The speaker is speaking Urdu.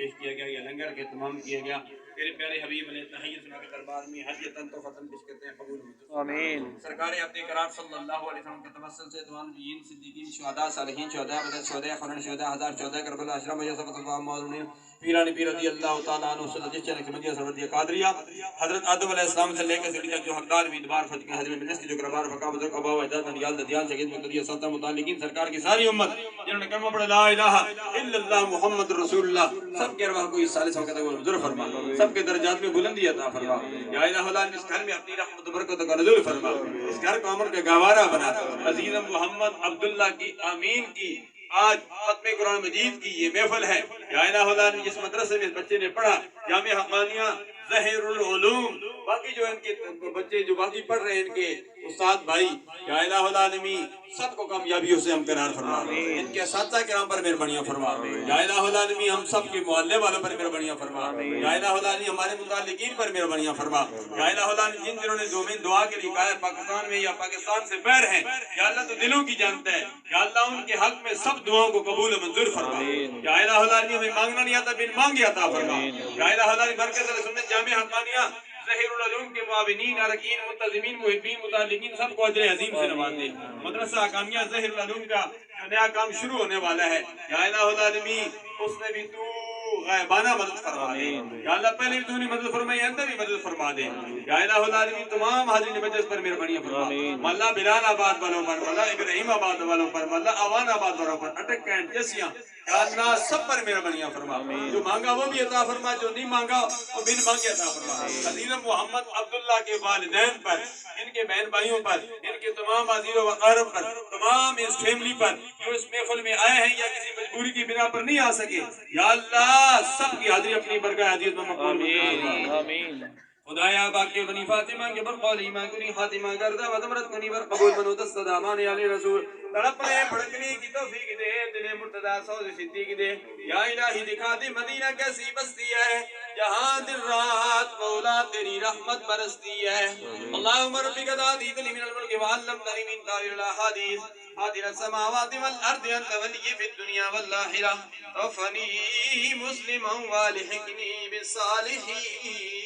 پیش کیا گیا، یہ لنگر کے تمام کیا گیا. تیرے پیارے حبیب علیہ تحیت سنا کے دربار میں حدیتاً تو فتن پیش کرتے ہیں، قبول ہو. آمین. سرکار عبد کرام صلی اللہ علیہ وسلم کے توسل سے دوان نبیین صدیقین شہداء صالحین شہداء بدر شہداء خنن شہداء ہزار شہداء کربلا اشرف مجھے سبت اللہ معلومین پیرانی پیر رضی اللہ تعالیٰ عنہ صلی جس چنک مجھے سبردیہ قادریہ حضرت آدم علیہ السلام سے لے کر زلی تک جو حقدار بھی ادبار فتح کے حضرت مجلس کی جو کربار فقہ بزرگ ابا و اجداد ننیال ددیال شہید مقتدیہ سلطہ متعلقین سرکار کی ساری امت جنہوں نے کلمہ پڑھا لا الہ الا اللہ محمد رسول اللہ، سب کے ارواح کو اس سالس وقت تک منظور فرما، سب کے درجات میں بلندی عطا فرما. یا الہ اللہ اس گھر میں اپنی رحمت و برکت کا نزول فرما، اس گھر کو عمر کا گوارا بنا. عزیز محمد عبداللہ کی آمین کی آج ختم قرآن مجید کی یہ محفل ہے. یا الہ اللہ نے جس مدرسے میں اس بچے نے پڑھا جامعہ حقانیہ ظہیر العلوم، باقی جو ان کے بچے جو باقی پڑھ رہے ہیں ان کے استاد بھائی، یا الہ العالمین سب کو کامیابیوں سے ہمکنار فرما، ان کے اساتذہ کرام پر مہربانیاں فرما. یا الہ العالمین ہم سب کے محلے والوں پر مہربانیاں فرما. یا الہ العالمین ہمارے متعلقین پر مہربانیاں فرما. یا الہ العالمین جن جنہوں نے دعا کے لیے کہا ہے پاکستان میں یا پاکستان سے بیر ہیں، یا اللہ تو دلوں کی جانتا ہے، یا اللہ ان کے حق میں سب دعاؤں کو قبول و منظور فرما. یا الہ العالمین ہمیں مانگنا نہیں آتا بن مانگے عطا فرما. یا الہ العالمین مرکز سنت جامعہ حقانیہ ظہیر العلوم کے معاونین، ارکین، منتظمین، محبین، متعلقین سب کو اجر عظیم سے نوازے. مدرسہ حقانیہ ظہیر العلوم کا نیا کام شروع ہونے والا ہے، یا الہ العالمین اس میں بھی تو غائبانہ مدد فرما دے. یا اللہ پہلے بھی تو نے مدد فرمائی، اندر بھی مدد فرما دے. یا الہ العالمین تمام حاضرین مجلس پر مہربانیاں فرما. مولا بلال آباد والوں پر، مولا ابراہیم آباد والوں پر، مولا آوان آباد والوں پر، اٹک کینٹ جسیاں، یا اللہ سب پر مہربانیاں فرما. جو مانگا وہ بھی عطا فرما، جو نہیں مانگا وہ بن مانگے عطا فرما. عزیز محمد عبداللہ کے والدین پر، ان کے بہن بھائیوں پر، ان کے تمام عزیز و اقارب پر، تمام اس فیملی پر جو اس محفل میں آئے ہیں یا کسی مجبوری کی بنا پر نہیں آ سکے، یا اللہ سب کی حاضری اپنی برکہ حدیث میں مقبول فرما. آمین. خدایا باقی بنی فاطمہ کے برقال ایمان کنی خاتمہ گردہ و دمرت کنی بر قبول منو دست دامان علی رسول تڑپنے بھڑکنے کی توفیق دے، دل مرتضی سوز صدیق دے. یا الہی دکھا دے مدینہ کیسی بستی ہے جہاں دن رات مولا تیری رحمت برستی ہے. اللہم ربک دادی تلی من الملک وعلمتنی من تاویل الاحادیث فاطر السماوات والارض انت ولی فی الدنیا والآخرہ توفنی مسلما والحقنی بالصالحین.